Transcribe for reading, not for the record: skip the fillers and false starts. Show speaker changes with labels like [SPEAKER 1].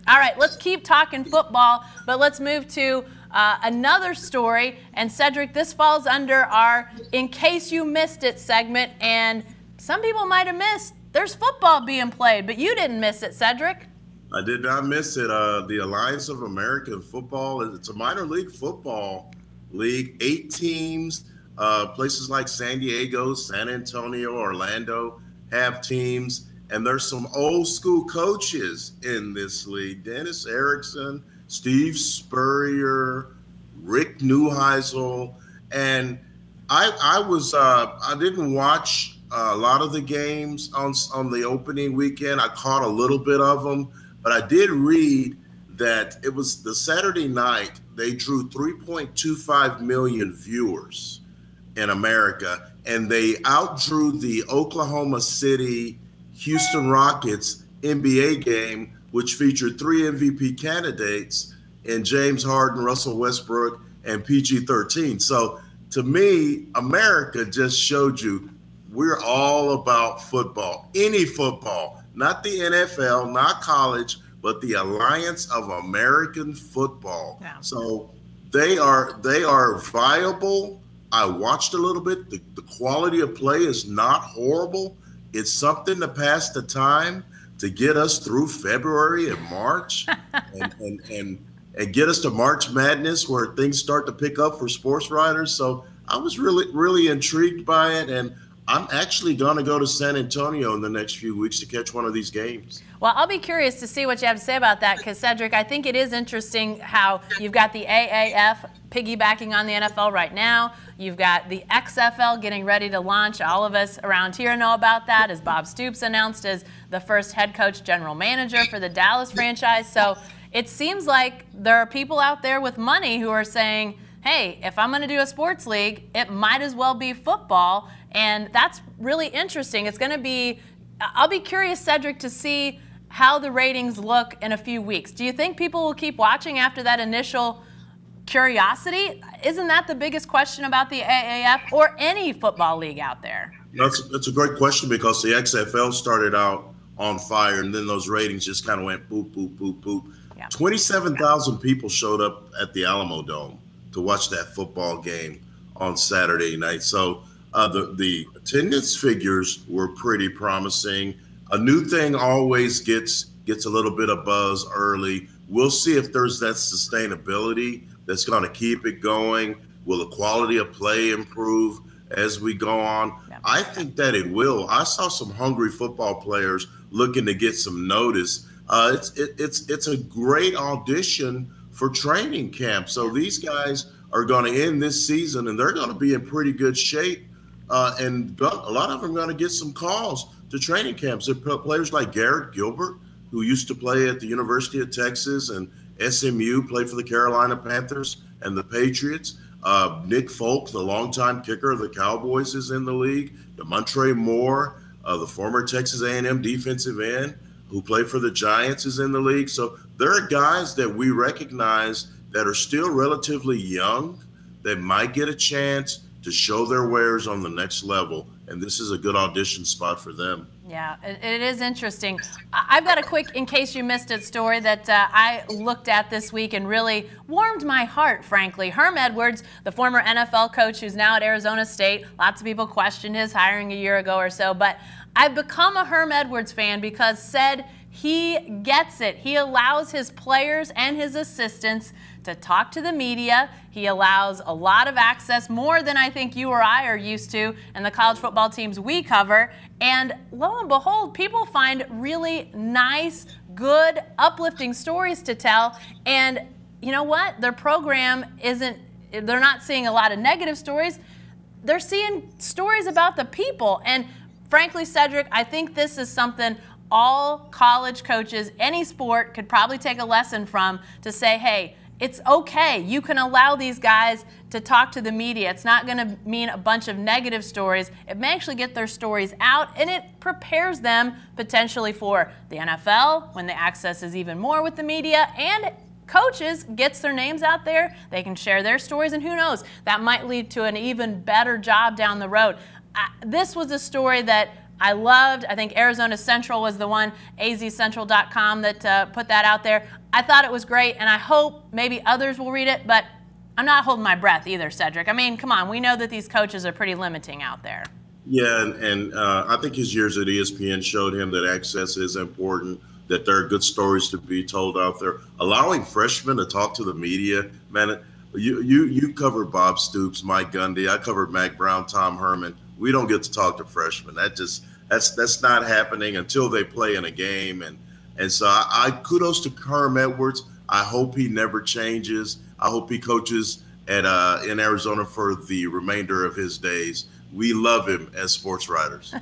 [SPEAKER 1] All right, let's keep talking football, but let's move to another story. And Cedric, this falls under our In Case You Missed It segment. And some people might have missed. There's football being played, but you didn't miss it, Cedric.
[SPEAKER 2] I did not miss it. The Alliance of American Football, it's a minor league football league, 8 teams. Places like San Diego, San Antonio, Orlando have teams. And there's some old school coaches in this league. Dennis Erickson, Steve Spurrier, Rick Neuheisel. And I didn't watch a lot of the games on the opening weekend. I caught a little bit of them, but I did read that it was the Saturday night. They drew 3.25 million viewers in America, and they outdrew the Oklahoma City Houston Rockets NBA game, which featured 3 MVP candidates in James Harden, Russell Westbrook, and PG-13. So to me, America just showed you we're all about football, any football, not the NFL, not college, but the Alliance of American Football. Yeah. So they are viable. I watched a little bit. The quality of play is not horrible. It's something to pass the time, to get us through February and March and get us to March Madness, where things start to pick up for sports writers. So I was really intrigued by it, and I'm actually going to go to San Antonio in the next few weeks to catch one of these games.
[SPEAKER 1] Well, I'll be curious to see what you have to say about that, because, Cedric, I think it is interesting how you've got the AAF piggybacking on the NFL right now. You've got the XFL getting ready to launch. All of us around here know about that, as Bob Stoops announced as the first head coach general manager for the Dallas franchise. So it seems like there are people out there with money who are saying, hey, if I'm going to do a sports league, it might as well be football. And that's really interesting. It's going to be, I'll be curious, Cedric, to see how the ratings look in a few weeks. Do you think people will keep watching after that initial curiosity? Isn't that the biggest question about the AAF or any football league out there?
[SPEAKER 2] That's a great question, because the XFL started out on fire, and then those ratings just kind of went boop, boop, boop, boop. Yeah. 27,000 people showed up at the Alamo Dome to watch that football game on Saturday night. So the attendance figures were pretty promising. A new thing always gets a little bit of buzz early. We'll see if there's that sustainability that's going to keep it going. Will the quality of play improve as we go on? Yeah. I think that it will. I saw some hungry football players looking to get some notice. It's a great audition for training camp. So these guys are going to end this season, and they're going to be in pretty good shape. And a lot of them are going to get some calls to training camps. There are players like Garrett Gilbert, who used to play at the University of Texas and SMU, played for the Carolina Panthers and the Patriots. Nick Folk, the longtime kicker of the Cowboys, is in the league. DeMontre Moore, the former Texas A&M defensive end, who played for the Giants, is in the league. So there are guys that we recognize that are still relatively young that might get a chance to show their wares on the next level, and this is a good audition spot for them.
[SPEAKER 1] Yeah, it is interesting. I've got a quick In Case You Missed It story that I looked at this week and really warmed my heart, frankly. Herm Edwards, the former NFL coach who's now at Arizona State, lots of people questioned his hiring a year ago or so, but I've become a Herm Edwards fan because said he gets it. He allows his players and his assistants to talk to the media. He allows a lot of access, more than I think you or I are used to in the college football teams we cover. And lo and behold, people find really nice, good, uplifting stories to tell. And you know what? Their program they're not seeing a lot of negative stories. They're seeing stories about the people. And frankly, Cedric, I think this is something all college coaches, any sport, could probably take a lesson from, to say, hey, it's okay. You can allow these guys to talk to the media. It's not going to mean a bunch of negative stories. It may actually get their stories out, and it prepares them potentially for the NFL when the access is even more with the media, and coaches gets their names out there. They can share their stories, and who knows, that might lead to an even better job down the road. This was a story that I loved, I think Arizona Central was the one, azcentral.com, that put that out there. I thought it was great, and I hope maybe others will read it, but I'm not holding my breath either, Cedric. I mean, come on, we know that these coaches are pretty limiting out there.
[SPEAKER 2] Yeah, and I think his years at ESPN showed him that access is important, that there are good stories to be told out there. Allowing freshmen to talk to the media, man, you covered Bob Stoops, Mike Gundy. I covered Mac Brown, Tom Herman. We don't get to talk to freshmen. That's not happening until they play in a game. And so I kudos to Herm Edwards. I hope he never changes. I hope he coaches in Arizona for the remainder of his days. We love him as sports writers.